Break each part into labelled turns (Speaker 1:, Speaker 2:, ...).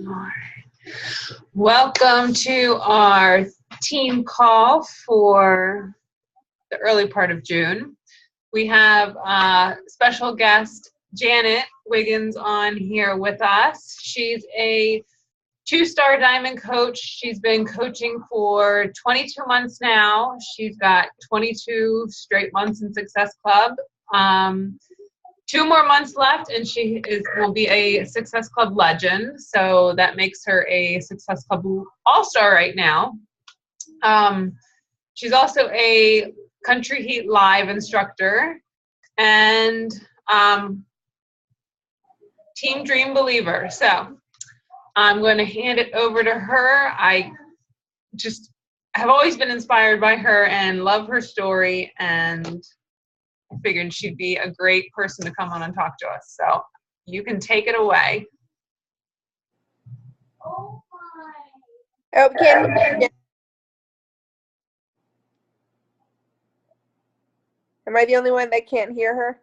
Speaker 1: All right. Welcome to our team call for the early part of June. We have special guest Janet Wiggins on here with us. She's a two-star diamond coach. She's been coaching for 22 months now. She's got 22 straight months in Success Club. 2 more months left, and she will be a Success Club legend. So that makes her a Success Club all-star right now. She's also a Country Heat Live instructor and Team Dream believer. So I'm going to hand it over to her. I just have always been inspired by her and love her story, and I figured she'd be a great person to come on and talk to us. So you can take it away.
Speaker 2: Oh, can Am I the only one that can't hear her?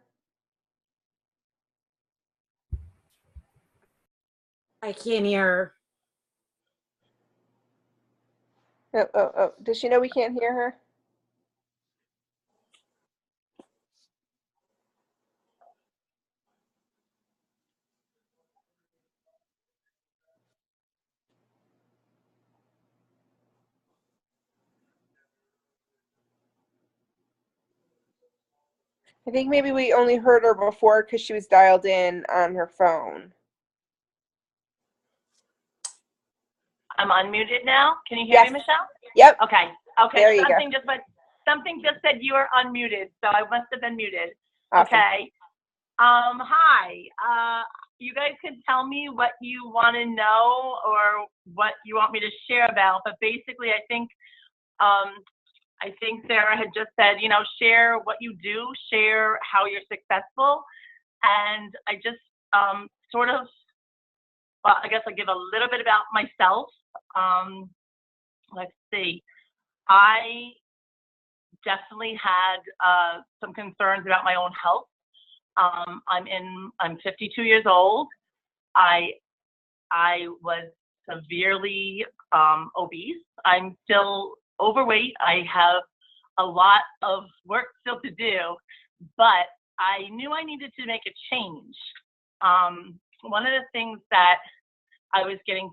Speaker 3: I can't hear her.
Speaker 2: Oh. Does she know we can't hear her? I think maybe we only heard her before because she was dialed in on her phone.
Speaker 4: I'm unmuted now. Can you hear me, Michelle?
Speaker 2: Yep.
Speaker 4: Okay.
Speaker 2: There you go.
Speaker 4: Something just said you were unmuted, so I must have been muted.
Speaker 2: Awesome.
Speaker 4: Okay. Hi. You guys can tell me what you want to know or what you want me to share about, but basically I think Sarah had just said, share what you do, share how you're successful. And I just I guess I'll give a little bit about myself. Let's see. I definitely had some concerns about my own health. I'm 52 years old. I was severely obese. I'm still overweight. I have a lot of work still to do, but I knew I needed to make a change. One of the things that I was getting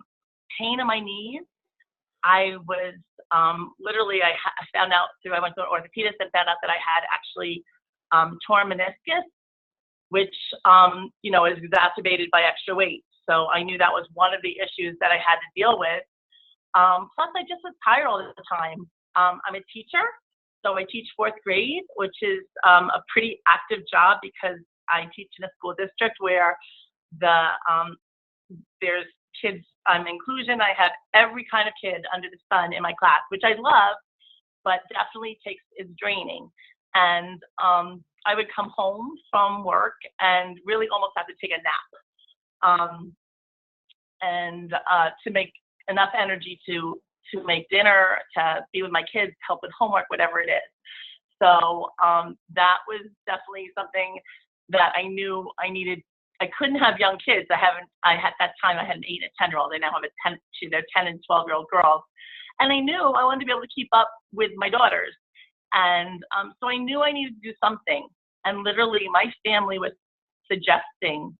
Speaker 4: pain in my knees. I was literally, I found out I went to an orthopedist and found out that I had actually torn meniscus, which, is exacerbated by extra weight. So I knew that was one of the issues that I had to deal with. Plus, I just was tired all the time. I'm a teacher, so I teach 4th grade, which is a pretty active job because I teach in a school district where there's kids inclusion. I have every kind of kid under the sun in my class, which I love, but definitely is draining. And I would come home from work and really almost have to take a nap, and to make enough energy to make dinner, to be with my kids, help with homework, whatever it is. So that was definitely something that I knew I needed. I couldn't have young kids. I had that time I had an 8 and 10-year-old. I now have they're 10 and 12-year-old girls. And I knew I wanted to be able to keep up with my daughters. And so I knew I needed to do something. And literally my family was suggesting,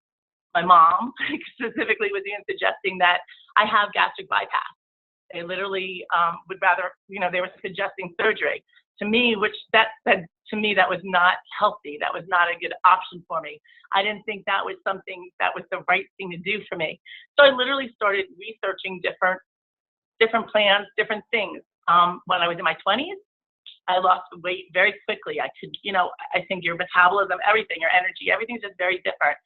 Speaker 4: my mom specifically was even suggesting that I have gastric bypass. They literally would rather, they were suggesting surgery to me, which that said to me that was not healthy. That was not a good option for me. I didn't think that was something that was the right thing to do for me. So I literally started researching different plans, different things. When I was in my 20s, I lost weight very quickly. I could, I think your metabolism, everything, your energy, everything's just very different.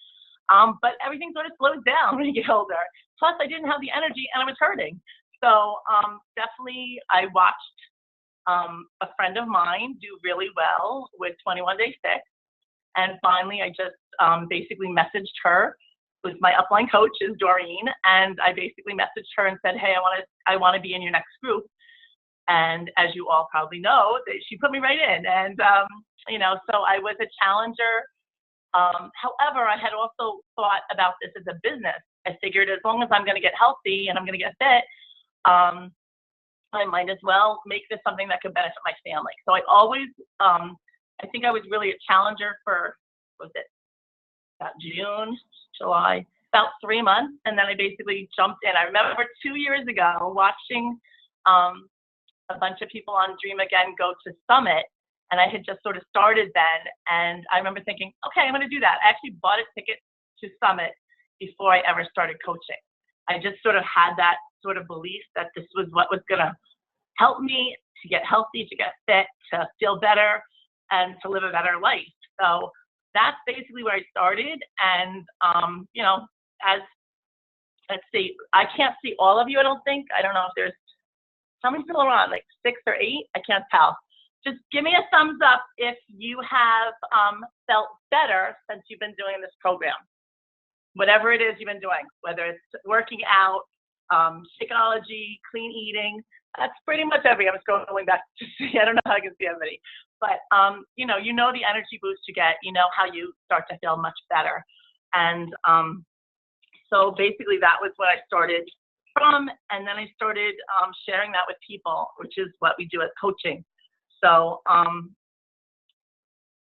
Speaker 4: But everything sort of slows down when you get older. Plus, I didn't have the energy and I was hurting. So definitely I watched a friend of mine do really well with 21 Day Fix. And finally, I just basically messaged her, who's my upline coach, is Doreen. And I basically messaged her and said, hey, I want to be in your next group. And as you all probably know, she put me right in. And, so I was a challenger. However, I had also thought about this as a business. I figured as long as I'm going to get healthy and I'm going to get fit, I might as well make this something that could benefit my family. So I always, I think I was really a challenger for, what was it, about June, July, about 3 months. And then I basically jumped in. I remember 2 years ago watching a bunch of people on Dream Again go to Summit. And I had just sort of started then. And I remember thinking, okay, I'm going to do that. I actually bought a ticket to Summit before I ever started coaching. I just sort of had that sort of belief that this was what was going to help me to get healthy, to get fit, to feel better, and to live a better life. So that's basically where I started. And, you know, let's see, I can't see all of you, I don't think. I don't know if there's, how many people are on, like 6 or 8? I can't tell. Just give me a thumbs up if you have felt better since you've been doing this program. Whatever it is you've been doing, whether it's working out, Shakeology, clean eating, that's pretty much every. I'm just going back to see. I don't know how I can see everybody, but you know the energy boost you get. You know how you start to feel much better, and so basically that was what I started from, and then I started sharing that with people, which is what we do at coaching. So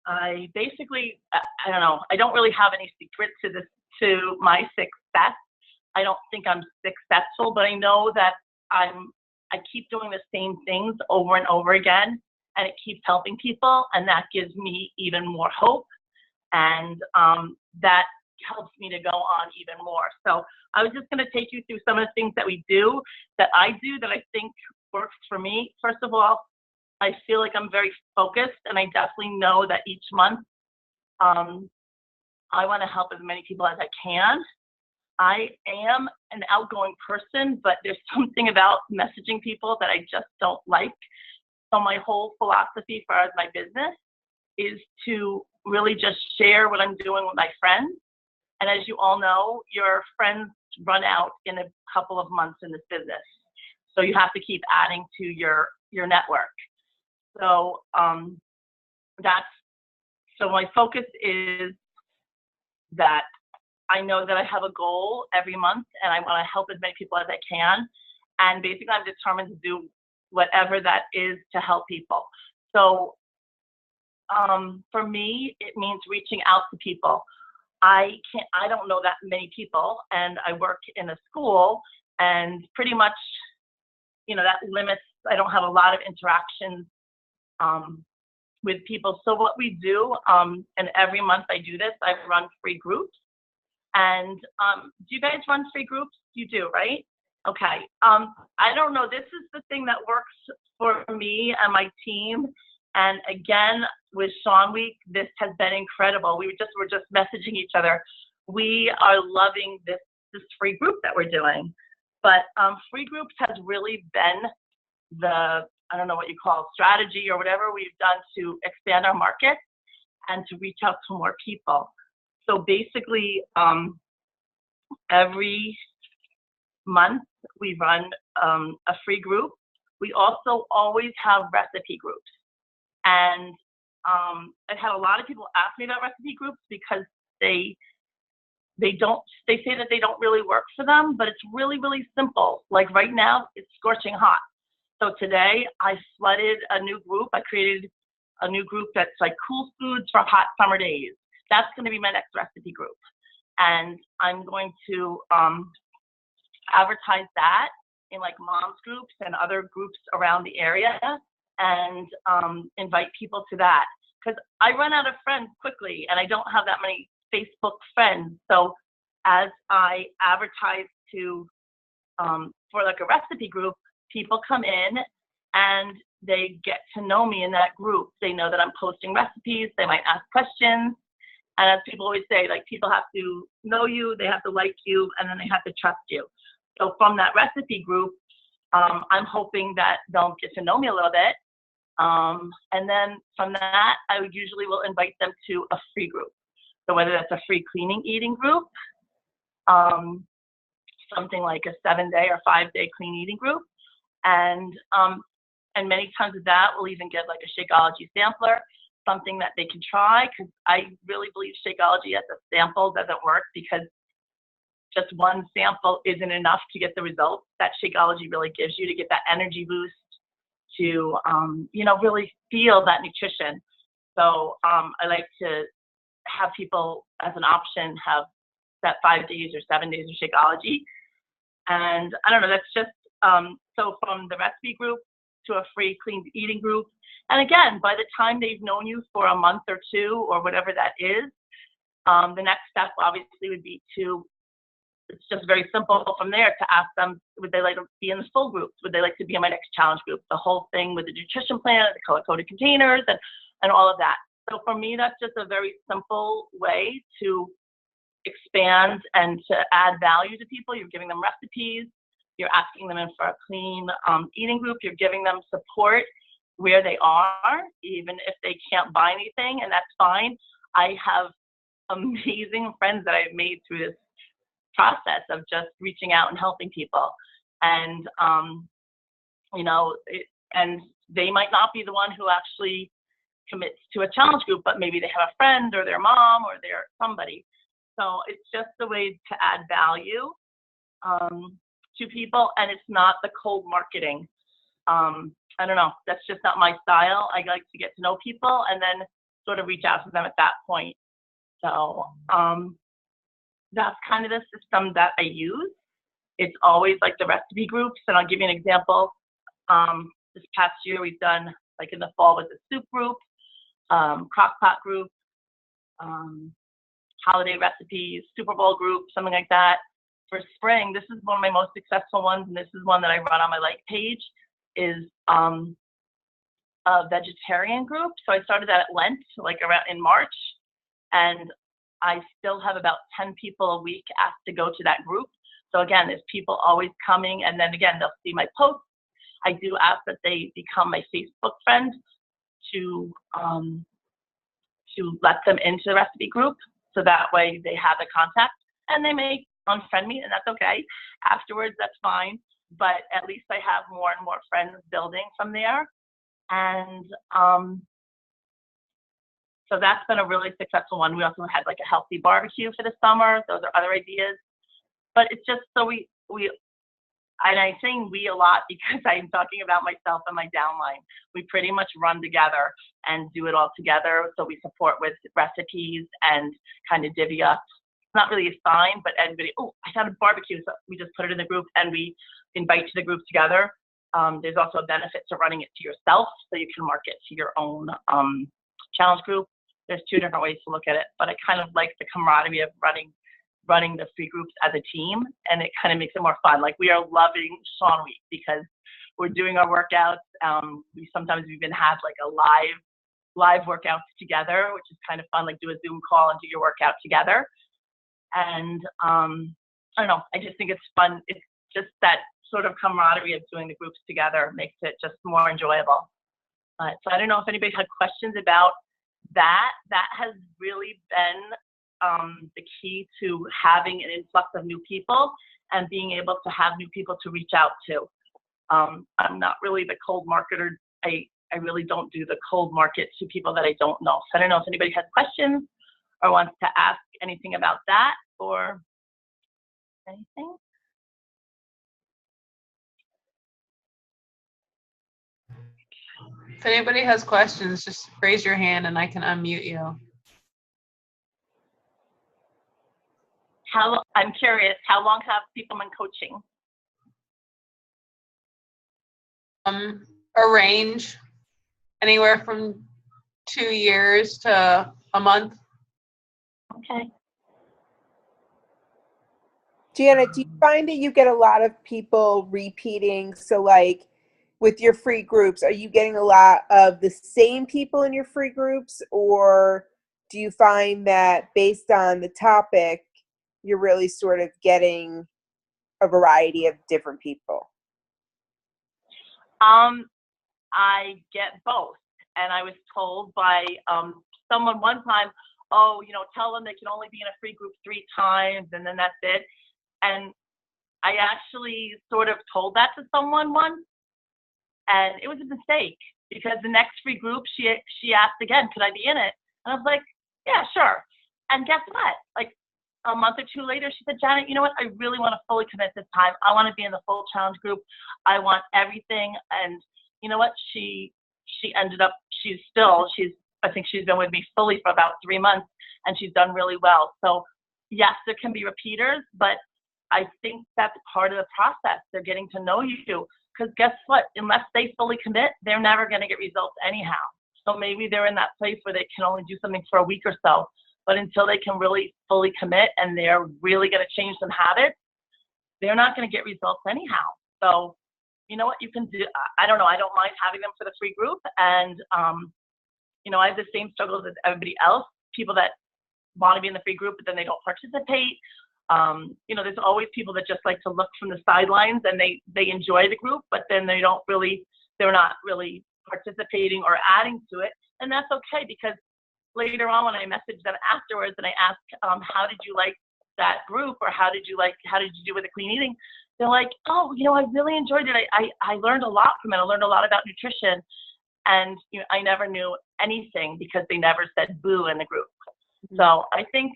Speaker 4: I basically, I don't know. I don't really have any secret to my success. I don't think I'm successful, but I know that I keep doing the same things over and over again, and it keeps helping people, and that gives me even more hope, and that helps me to go on even more. So I was just going to take you through some of the things that we do, that I do, that I think works for me. First of all, I feel like I'm very focused, and I definitely know that each month I want to help as many people as I can. I am an outgoing person, but there's something about messaging people that I just don't like. So my whole philosophy as far as my business is to really just share what I'm doing with my friends. And as you all know, your friends run out in a couple of months in this business. So you have to keep adding to your network. So so my focus is that I know that I have a goal every month, and I want to help as many people as I can. And basically, I'm determined to do whatever that is to help people. So for me, it means reaching out to people. I don't know that many people, and I work in a school, and pretty much, you know, that limits, I don't have a lot of interactions with people. So what we do, and every month I do this, I run free groups. And do you guys run free groups? You do, right? Okay. I don't know. This is the thing that works for me and my team. And again, with Sean Week, this has been incredible. We were just messaging each other. We are loving this free group that we're doing. But free groups has really been the, I don't know what you call strategy or whatever we've done to expand our market and to reach out to more people. So basically, every month we run a free group. We also always have recipe groups. And I've had a lot of people ask me about recipe groups because they say that they don't really work for them, but it's really, really simple. Like right now, it's scorching hot. So today I flooded a new group. I created a new group that's like cool foods for hot summer days. That's going to be my next recipe group. And I'm going to advertise that in like moms groups and other groups around the area, and invite people to that. Because I run out of friends quickly, and I don't have that many Facebook friends. So as I advertise to for like a recipe group, people come in and they get to know me in that group. They know that I'm posting recipes. They might ask questions. And as people always say, like, people have to know you, they have to like you, and then they have to trust you. So from that recipe group, I'm hoping that they'll get to know me a little bit. And then from that, I would usually will invite them to a free group. So whether that's a free cleaning eating group, something like a 7-day or 5-day clean eating group. And many times of that, we'll even get like a Shakeology sampler, something that they can try, because I really believe Shakeology as a sample doesn't work, because just one sample isn't enough to get the results that Shakeology really gives you, to get that energy boost, to, really feel that nutrition. So I like to have people as an option have that 5 days or 7 days of Shakeology. And I don't know, that's just, so from the recipe group to a free clean eating group. And again, by the time they've known you for a month or two or whatever that is, the next step obviously would be to, it's just very simple from there to ask them, would they like to be in the full group? Would they like to be in my next challenge group? The whole thing with the nutrition plan, the color-coded containers, and all of that. So for me, that's just a very simple way to expand and to add value to people. You're giving them recipes. You're asking them in for a clean eating group. You're giving them support where they are, even if they can't buy anything, and that's fine. I have amazing friends that I've made through this process of just reaching out and helping people. And, and they might not be the one who actually commits to a challenge group, but maybe they have a friend or their mom or their somebody. So it's just a way to add value to people, and it's not the cold marketing. I don't know, that's just not my style. I like to get to know people and then sort of reach out to them at that point. So that's kind of the system that I use. It's always like the recipe groups, and I'll give you an example. This past year we've done, like in the fall, with the soup group, crock pot group, holiday recipes, Super Bowl group, something like that. For spring, this is one of my most successful ones, and this is one that I run on my like page, is a vegetarian group. So I started that at Lent, like around in March, and I still have about 10 people a week asked to go to that group. So again, there's people always coming, and then again, they'll see my posts. I do ask that they become my Facebook friend to let them into the recipe group, so that way they have the contact, and they may unfriend me, and that's okay. Afterwards, that's fine, but at least I have more and more friends building from there. And so that's been a really successful one. We also had like a healthy barbecue for the summer. Those are other ideas. But it's just so we and I'm saying we a lot because I'm talking about myself and my downline. We pretty much run together and do it all together. So we support with recipes and kind of divvy up. It's not really a sign, but everybody, oh, I got a barbecue. So we just put it in the group and we invite to the group together. There's also a benefit to running it to yourself, so you can market to your own challenge group. There's two different ways to look at it, but I kind of like the camaraderie of running the free groups as a team, and it kind of makes it more fun. Like, we are loving Sean Week because we're doing our workouts. We sometimes even have like a live workouts together, which is kind of fun. Like, do a Zoom call and do your workout together. And I don't know, I just think it's fun. It's just that sort of camaraderie of doing the groups together makes it just more enjoyable. So I don't know if anybody had questions about that. That has really been the key to having an influx of new people and being able to have new people to reach out to. I'm not really the cold marketer. I really don't do the cold market to people that I don't know. So I don't know if anybody has questions or wants to ask anything about that or anything.
Speaker 1: If anybody has questions, just raise your hand and I can unmute you.
Speaker 4: I'm curious, how long have people been coaching?
Speaker 1: A range anywhere from 2 years to a month.
Speaker 4: Okay.
Speaker 2: Janet, do you find that you get a lot of people repeating? So like with your free groups, are you getting a lot of the same people in your free groups, or do you find that based on the topic, you're really sort of getting a variety of different people?
Speaker 4: I get both. And I was told by someone one time, oh, tell them they can only be in a free group 3 times and then that's it. And I actually sort of told that to someone once, and it was a mistake, because the next free group, she asked again, could I be in it? And I was like, yeah, sure. And guess what? Like, a month or two later, she said, Janet, you know what? I really want to fully commit this time. I want to be in the full challenge group. I want everything. And you know what? She ended up, I think she's been with me fully for about 3 months, and she's done really well. So yes, there can be repeaters, but I think that's part of the process. They're getting to know you, because guess what? Unless they fully commit, they're never going to get results anyhow. So maybe they're in that place where they can only do something for a week or so. But until they can really fully commit and they're really going to change some habits, they're not going to get results anyhow. So, you know what you can do? I don't know. I don't mind having them for the free group. And, you know, I have the same struggles as everybody else. People that want to be in the free group, but then they don't participate. You know, there's always people that just like to look from the sidelines, and they enjoy the group, but then they're not really participating or adding to it. And that's okay, because later on when I message them afterwards and I ask, how did you like that group, or how did you do with the clean eating? They're like, oh, you know, I really enjoyed it. I learned a lot from it. I learned a lot about nutrition. And you know, I never knew anything because they never said boo in the group. So I think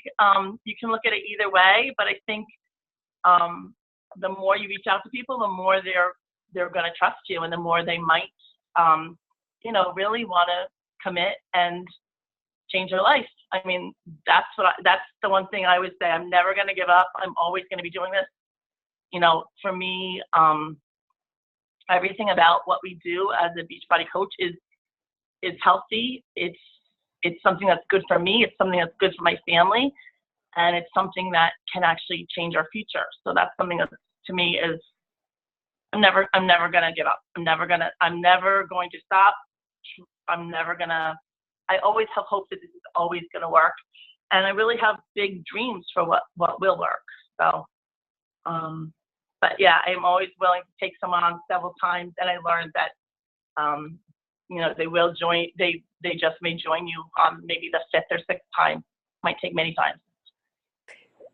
Speaker 4: you can look at it either way, but I think the more you reach out to people, the more they're going to trust you, and the more they might, you know, really want to commit and change their life. I mean, that's the one thing I would say. I'm never going to give up. I'm always going to be doing this. You know, for me, everything about what we do as a Beachbody coach is healthy. It's something that's good for me. It's something that's good for my family, and it's something that can actually change our future. So that's something that to me is, I'm never going to give up. I'm never going to stop. I always have hope that this is always going to work. And I really have big dreams for what will work. So, but yeah, I'm always willing to take someone on several times. And I learned that, you know, they will join, they just may join you on maybe the 5th or 6th time. Might take many times.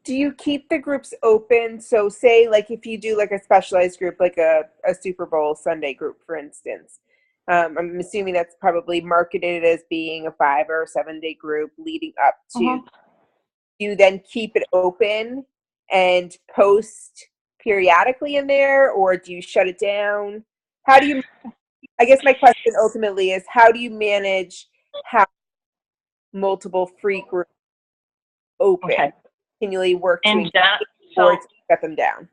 Speaker 2: Do you keep the groups open? So say like if you do like a specialized group, like a Super Bowl Sunday group, for instance, I'm assuming that's probably marketed as being a 5 or 7 day group leading up to, you then keep it open and post periodically in there, or do you shut it down? How do you, I guess my question ultimately is, how do you manage how multiple free groups open?
Speaker 4: Okay.
Speaker 2: Continually work to
Speaker 4: And
Speaker 2: engage
Speaker 4: so,
Speaker 2: or to shut them down?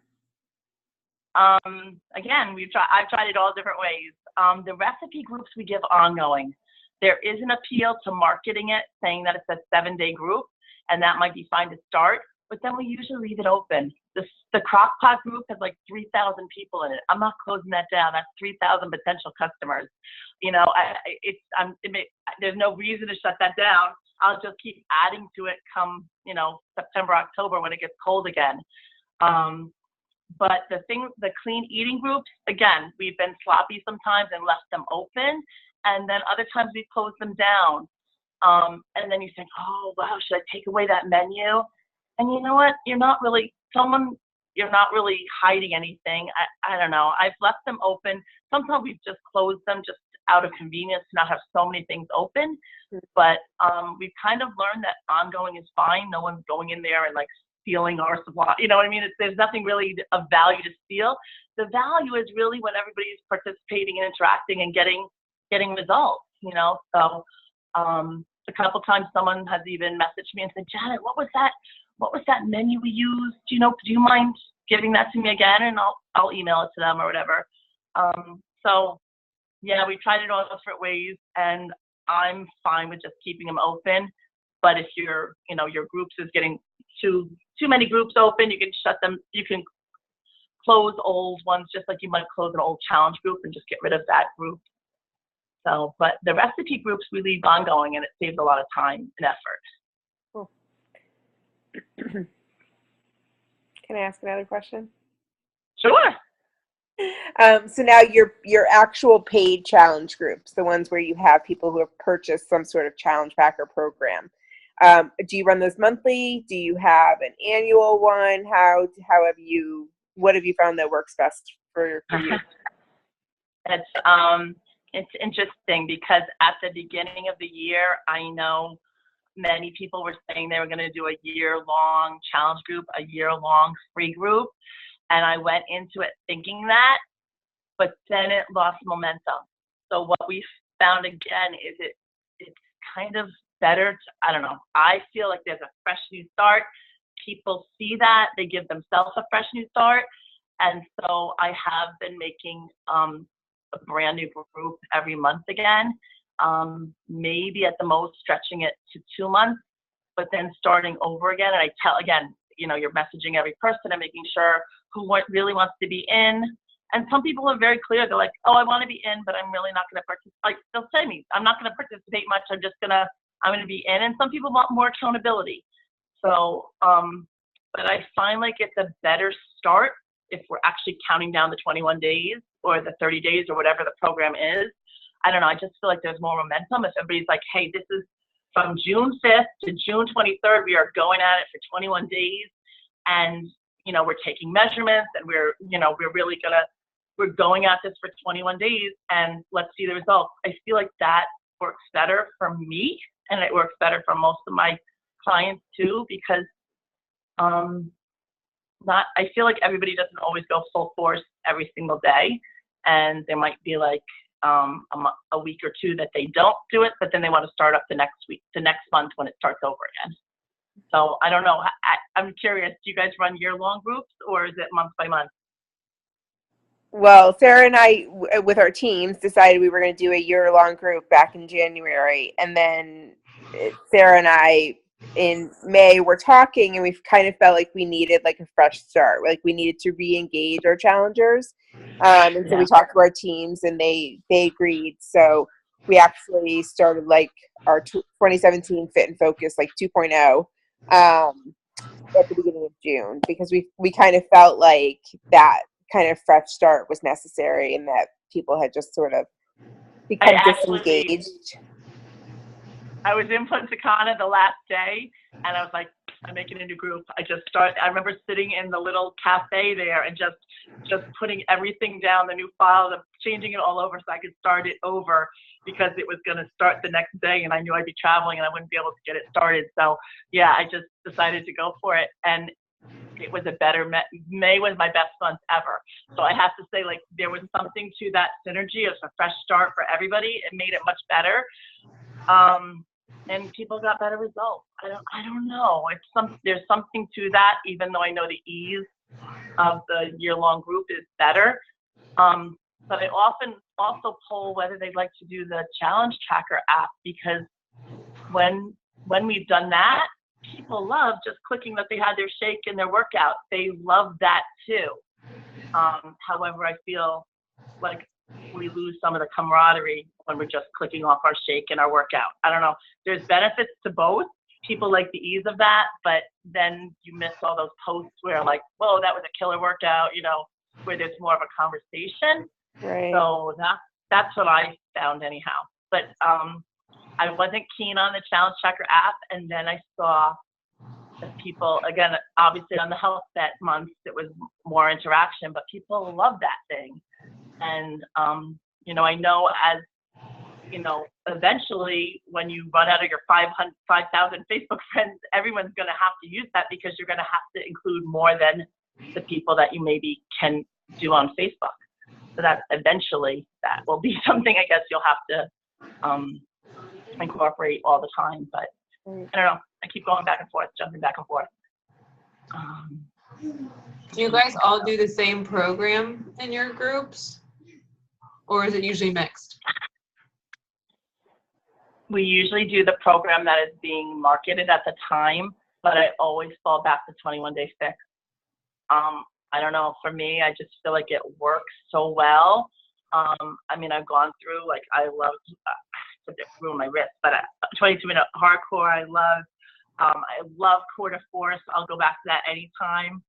Speaker 4: again, I've tried it all different ways. The recipe groups we give ongoing. There is an appeal to marketing it, saying that it's a 7-day group, and that might be fine to start, but then we usually leave it open. The crock pot group has like 3,000 people in it. I'm not closing that down. That's 3,000 potential customers. You know, there's no reason to shut that down. I'll just keep adding to it come, you know, September, October when it gets cold again. But the clean eating groups, again, we've been sloppy sometimes and left them open. And then other times we close them down. And then you think, oh, wow, should I take away that menu? And you know what? You're not really hiding anything. I don't know. I've left them open. Sometimes we've just closed them just out of convenience to not have so many things open. But we've kind of learned that ongoing is fine. No one's going in there and like stealing our supply. You know what I mean? There's nothing really of value to steal. The value is really when everybody's participating and interacting and getting results, you know? So a couple times someone has even messaged me and said, Janet, what was that menu we used? Do you mind giving that to me again? And I'll email it to them or whatever. So yeah, we tried it all different ways, and I'm fine with just keeping them open. But if your groups is getting too many groups open, you can shut them. You can close old ones, just like you might close an old challenge group and just get rid of that group. So, but the recipe groups we leave ongoing, and it saves a lot of time and effort.
Speaker 2: Cool. Can I ask another question?
Speaker 4: Sure.
Speaker 2: So now your actual paid challenge groups, the ones where you have people who have purchased some sort of challenge pack or program, do you run those monthly? Do you have an annual one? What have you found that works best for you?
Speaker 4: It's interesting because at the beginning of the year, I know many people were saying they were going to do a year-long challenge group, a year-long free group. And I went into it thinking that, but then it lost momentum. So what we found again is it's kind of better to, I don't know, I feel like there's a fresh new start. People see that, they give themselves a fresh new start. And so I have been making a brand new group every month again, maybe at the most stretching it to 2 months, but then starting over again. And I tell, again, you know, you're messaging every person and making sure who really wants to be in. And some people are very clear. They're like, oh, I want to be in, but I'm really not going to participate. Like, they'll say to me, I'm not going to participate much. I'm going to be in. And some people want more accountability. So, but I find like it's a better start if we're actually counting down the 21 days or the 30 days or whatever the program is. I don't know. I just feel like there's more momentum if everybody's like, hey, this is from June 5th to June 23rd. We are going at it for 21 days. And, you know, we're taking measurements and we're going at this for 21 days and let's see the results. I feel like that works better for me and it works better for most of my clients too, because I feel like everybody doesn't always go full force every single day. And there might be like a week or two that they don't do it, but then they want to start up the next month when it starts over again. So I don't know. I'm curious, do you guys run year-long groups or is it month by month?
Speaker 2: Well, Sarah and I, with our teams, decided we were going to do a year-long group back in January. And then Sarah and I, in May, were talking, and we kind of felt like we needed like a fresh start. Like we needed to re-engage our challengers. And so we talked to our teams, and they agreed. So we actually started like our 2017 Fit and Focus like 2.0 at the beginning of June, because we kind of felt like that kind of fresh start was necessary and that people had just sort of become disengaged.
Speaker 4: I was in Punta Cana the last day and I was like, I'm making a new group. I remember sitting in the little cafe there and just putting everything down, the new files, and changing it all over so I could start it over because it was going to start the next day and I knew I'd be traveling and I wouldn't be able to get it started. So yeah, I just decided to go for it. And it was May was my best month ever. So I have to say, like, there was something to that synergy of a fresh start for everybody. It made it much better. And people got better results. I don't know. There's something to that, even though I know the ease of the year-long group is better. But I often also poll whether they'd like to do the challenge tracker app, because when we've done that, people love just clicking that they had their shake and their workout. They love that too. However, I feel like we lose some of the camaraderie when we're just clicking off our shake and our workout. I don't know. There's benefits to both. People like the ease of that, but then you miss all those posts where like, whoa, that was a killer workout, you know, where there's more of a conversation.
Speaker 2: Right.
Speaker 4: So that's what I found anyhow. But I wasn't keen on the Challenge Tracker app, and then I saw that people, again, obviously on the health bet month, it was more interaction, but people love that thing. And, you know, I know as, you know, eventually when you run out of your 5,000 Facebook friends, everyone's going to have to use that because you're going to have to include more than the people that you maybe can do on Facebook. So that eventually that will be something I guess you'll have to incorporate all the time. But I don't know. I keep going back and forth, jumping back and forth.
Speaker 1: Do you guys all do the same program in your groups? Or is it usually mixed?
Speaker 4: We usually do the program that is being marketed at the time, but I always fall back to 21-day fix. I don't know, for me, I just feel like it works so well. I mean, I've gone through, like, I love, it ruined my wrist, but 22-minute hardcore, I love quarter force. I'll go back to that anytime.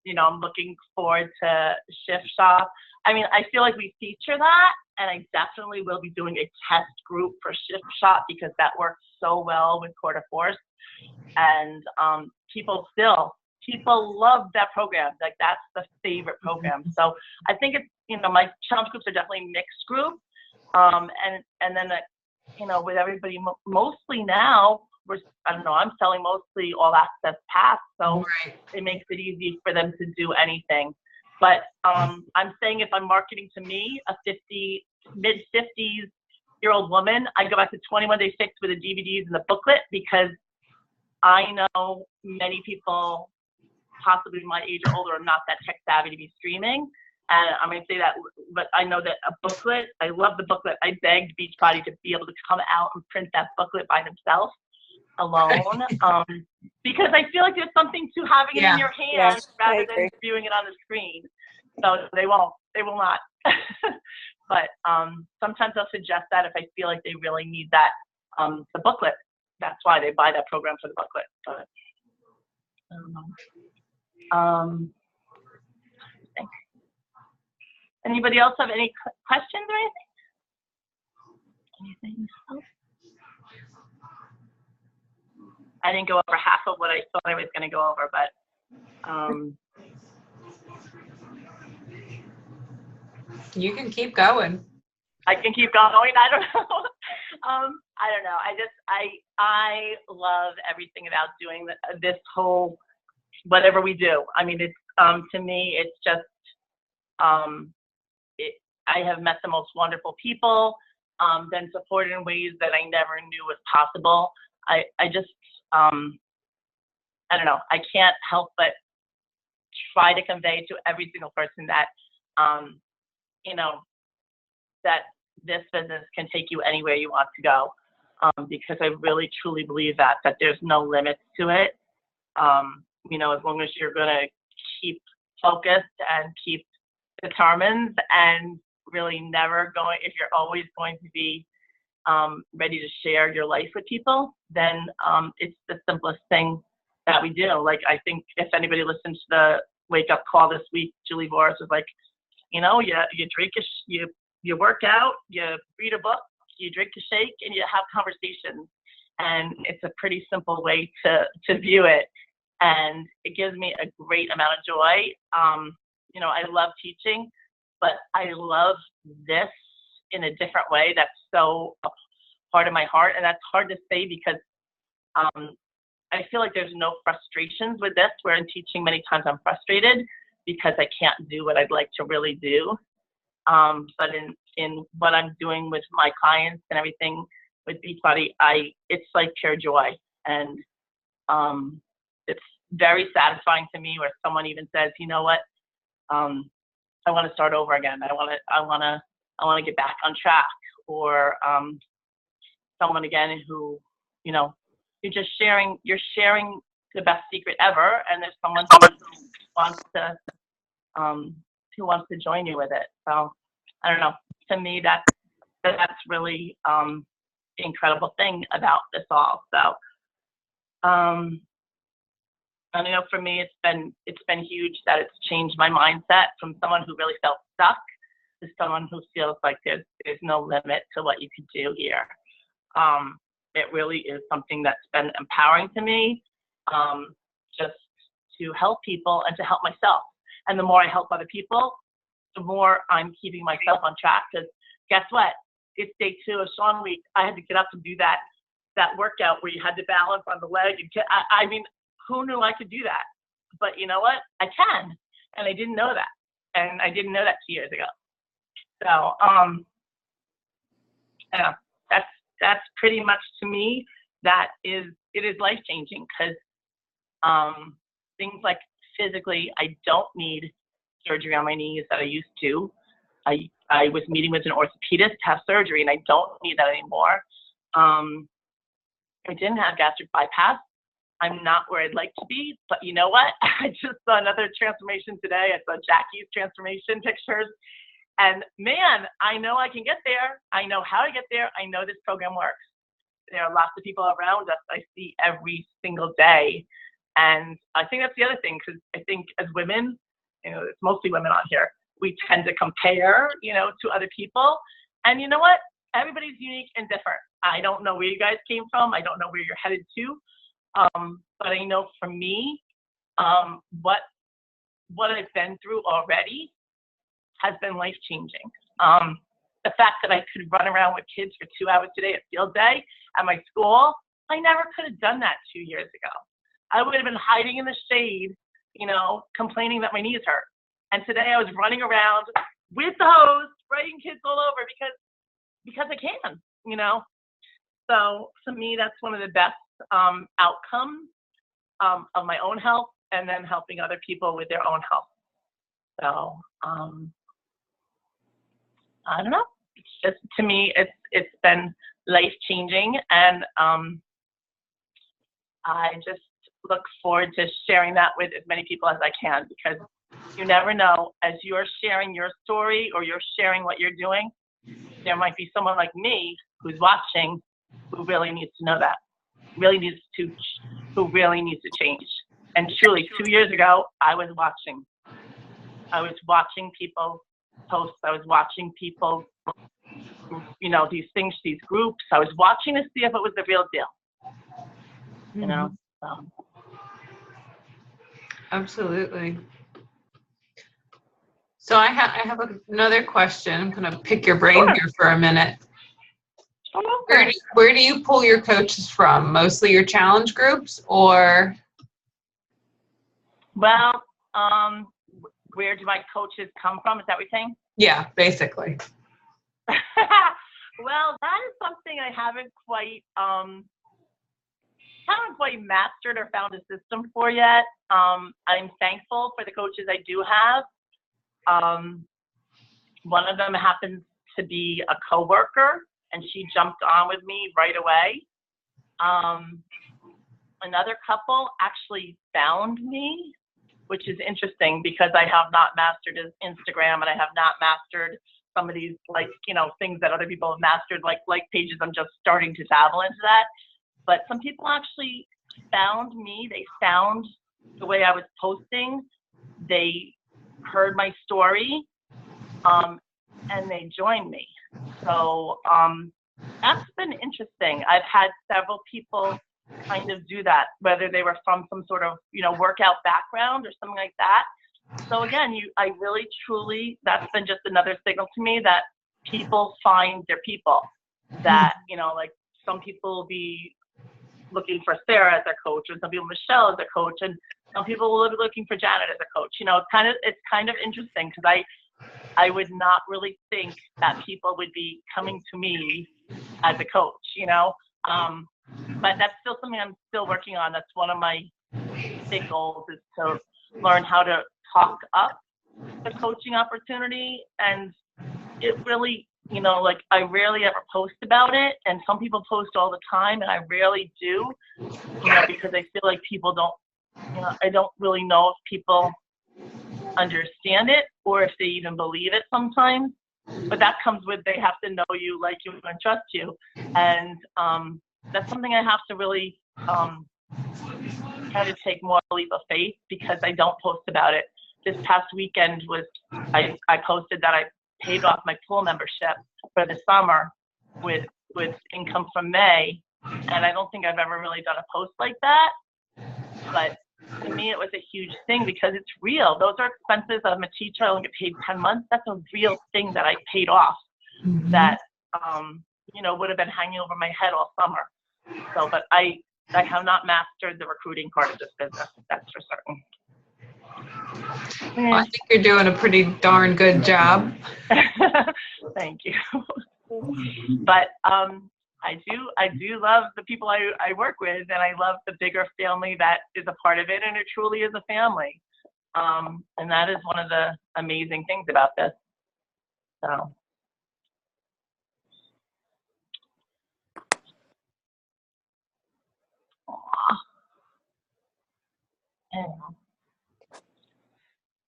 Speaker 4: You know, I'm looking forward to Shift Shop. I mean, I feel like we feature that, and I definitely will be doing a test group for Shift Shop because that works so well with quarter force. And people love that program. Like, that's the favorite program. So I think it's, you know, my challenge groups are definitely mixed group. And then with everybody, mostly now, I don't know, I'm selling mostly all access pass, so
Speaker 1: Right.
Speaker 4: it makes it easy for them to do anything. But I'm saying if I'm marketing to me, a mid-50s-year-old woman, I go back to 21 Day Fix with the DVDs and the booklet, because I know many people, possibly my age or older, are not that tech savvy to be streaming. And I'm going to say that, but I know that a booklet, I love the booklet. I begged Beachbody to be able to come out and print that booklet by themselves alone, because I feel like there's something to having it in your hand rather than viewing it on the screen. So they will not. But sometimes I'll suggest that if I feel like they really need that, the booklet. That's why they buy that program for the booklet. But I don't know. Anybody else have any questions or anything? I didn't go over half of what I thought I was going to go over, but
Speaker 1: you can keep going.
Speaker 4: I can keep going. I don't know. I don't know. I love everything about doing this whole, whatever we do. I mean, it's to me, it's just I have met the most wonderful people, been supported in ways that I never knew was possible. I just I don't know. I can't help but try to convey to every single person that that this business can take you anywhere you want to go, because I really truly believe that there's no limits to it. As long as you're going to keep focused and keep determined and really never going, if you're always going to be ready to share your life with people, then it's the simplest thing that we do. Like, I think if anybody listens to the Wake Up Call this week, Julie Voris was like, you drink you work out, you read a book, you drink a shake, and you have conversations. And it's a pretty simple way to view it. And it gives me a great amount of joy. I love teaching, but I love this in a different way. That's so a part of my heart. And that's hard to say because I feel like there's no frustrations with this, where in teaching many times I'm frustrated because I can't do what I'd like to really do. But in what I'm doing with my clients and everything with Beachbody, it's like pure joy. And it's very satisfying to me where someone even says, you know what, I want to start over again. I want to get back on track. Or someone again who, you're sharing the best secret ever, and there's someone who wants to join you with it. So I don't know. To me, that's really the incredible thing about this all. So I know for me, it's been huge that it's changed my mindset from someone who really felt stuck to someone who feels like there's no limit to what you could do here. It really is something that's been empowering to me, just to help people and to help myself. And the more I help other people, the more I'm keeping myself on track. Because guess what? It's day 2 of Sean Week. I had to get up and do that workout where you had to balance on the leg. I mean, who knew I could do that? But you know what? I can. And I didn't know that. And I didn't know that 2 years ago. So, yeah, that's pretty much, to me, it is life-changing, because things like physically, I don't need surgery on my knees that I used to. I was meeting with an orthopedist to have surgery, and I don't need that anymore. I didn't have gastric bypass. I'm not where I'd like to be, but you know what? I just saw another transformation today. I saw Jackie's transformation pictures, and man, I know I can get there. I know how to get there. I know this program works. There are lots of people around us I see every single day, and I think that's the other thing, because I think as women, it's mostly women on here, we tend to compare, to other people, and you know what? Everybody's unique and different. I don't know where you guys came from. I don't know where you're headed to. But I know for me, what I've been through already has been life-changing. the fact that I could run around with kids for 2 hours a day at field day at my school, I never could have done that 2 years ago. I would have been hiding in the shade, you know, complaining that my knees hurt. And today I was running around with the hose, spraying kids all over because I can, you know. So to me, that's one of the best outcomes of my own health, and then helping other people with their own health. So I don't know. It's just, to me, it's been life-changing, and I just look forward to sharing that with as many people as I can, because you never know, as you're sharing your story or you're sharing what you're doing, there might be someone like me who's watching who really needs to know that, who really needs to change. And truly, 2 years ago, I was watching people post. I was watching people, you know, these things, these groups. I was watching to see if it was the real deal, you know. So.
Speaker 1: Absolutely. So I have another question. I'm going to pick your brain here for a minute. Where do you pull your coaches from? Mostly your challenge groups, or?
Speaker 4: Well, where do my coaches come from? Is that what you're saying?
Speaker 1: Yeah, basically.
Speaker 4: Well, that is something I haven't quite mastered or found a system for yet. I'm thankful for the coaches I do have. One of them happens to be a coworker, and she jumped on with me right away. Another couple actually found me, which is interesting because I have not mastered Instagram, and I have not mastered some of these, like, you know, things that other people have mastered, like pages. I'm just starting to dabble into that. But some people actually found me. They found the way I was posting. They heard my story, and they joined me. So that's been interesting. I've had several people kind of do that, whether they were from some sort of, you know, workout background or something like that. So again, I really, truly, that's been just another signal to me that people find their people. That, you know, like some people will be looking for Sarah as their coach, and some people Michelle as their coach, and some people will be looking for Janet as a coach. You know, it's kind of interesting, because I would not really think that people would be coming to me as a coach, you know. But that's still something I'm still working on. That's one of my big goals, is to learn how to talk up the coaching opportunity. And it really, you know, like, I rarely ever post about it, and some people post all the time, and I rarely do, you know, because I feel like people don't, you know, I don't really know if people understand it or if they even believe it sometimes. But that comes with, they have to know you, like you, and trust you. And that's something I have to really kind of take more leap of faith, because I don't post about it. This past weekend I posted that I paid off my pool membership for the summer with income from May, and I don't think I've ever really done a post like that. But to me, it was a huge thing, because it's real. Those are expenses. I'm a teacher. I only get paid 10 months. That's a real thing that I paid off. That you know, would have been hanging over my head all summer. So, but I have not mastered the recruiting part of this business. That's for certain.
Speaker 1: Well, I think you're doing a pretty darn good job.
Speaker 4: Thank you. But I do love the people I work with, and I love the bigger family that is a part of it, and it truly is a family. And that is one of the amazing things about this. So.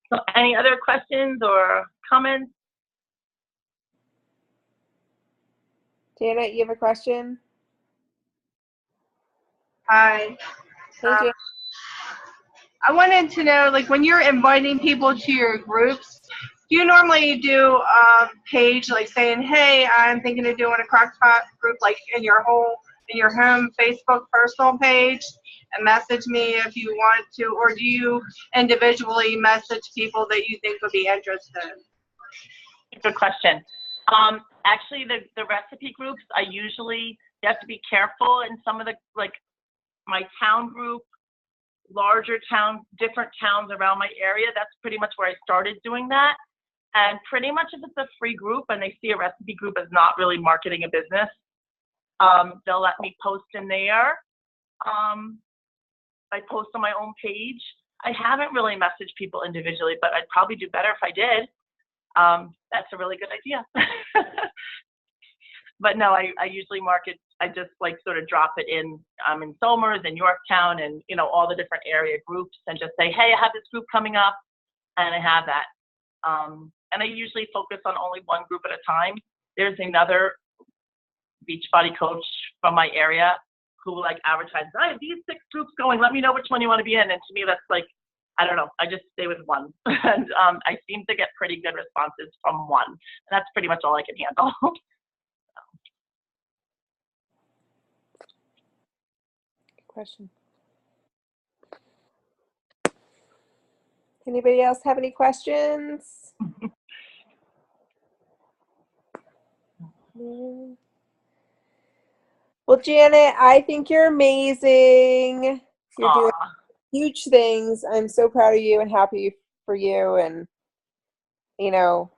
Speaker 4: So any other questions or comments?
Speaker 2: Janet, you have a question?
Speaker 5: Hi.
Speaker 2: Hey, Janet.
Speaker 5: I wanted to know, like, when you're inviting people to your groups, do you normally do a page like saying, hey, I'm thinking of doing a crockpot group, like in your home Facebook personal page, and message me if you want to, or do you individually message people that you think would be interested?
Speaker 4: Good question. Actually, the recipe groups, you have to be careful in some of the, like my town group, larger towns, different towns around my area. That's pretty much where I started doing that. And pretty much if it's a free group and they see a recipe group as not really marketing a business, they'll let me post in there. I post on my own page. I haven't really messaged people individually, but I'd probably do better if I did. That's a really good idea. But no, I usually market, I just like sort of drop it in Somers and Yorktown and, you know, all the different area groups and just say, hey, I have this group coming up, and I have that. And I usually focus on only one group at a time. There's another Beachbody coach from my area who like advertises, I have these 6 groups going, let me know which one you want to be in. And to me, that's like, I don't know, I just stay with one. And I seem to get pretty good responses from one. And that's pretty much all I can handle.
Speaker 2: Question. Anybody else have any questions? Well, Janet, I think you're amazing. You're doing huge things. I'm so proud of you and happy for you. And, you know,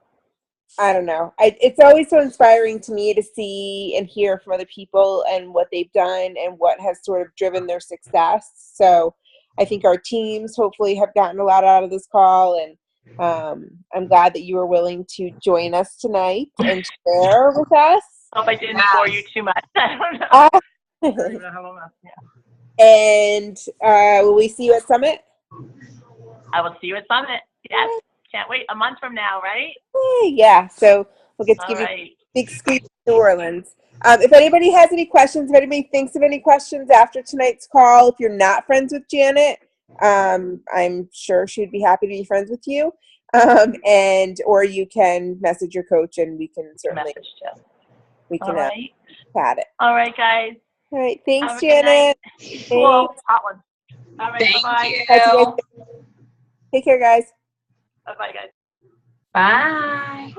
Speaker 2: I don't know. It's always so inspiring to me to see and hear from other people and what they've done and what has sort of driven their success. So I think our teams hopefully have gotten a lot out of this call. And I'm glad that you were willing to join us tonight and share with us.
Speaker 4: Hope I didn't bore you too much. I don't know. I don't even know how long
Speaker 2: And will we see you at Summit?
Speaker 4: I will see you at Summit. Yes. Can't wait. A month from now, right?
Speaker 2: Yeah. So we'll get to give you a big squeeze in New Orleans. If anybody has any questions, if anybody thinks of any questions after tonight's call, if you're not friends with Janet, I'm sure she'd be happy to be friends with you. Or you can message your coach and we can certainly chat it.
Speaker 4: All right, guys.
Speaker 2: All right. Thanks,
Speaker 4: Have a good night.
Speaker 2: Janet.
Speaker 4: Cool. Hot one. All right.
Speaker 1: Thank
Speaker 4: bye-bye.
Speaker 1: you.
Speaker 2: Take care, guys.
Speaker 4: Bye-bye, guys.
Speaker 1: Bye.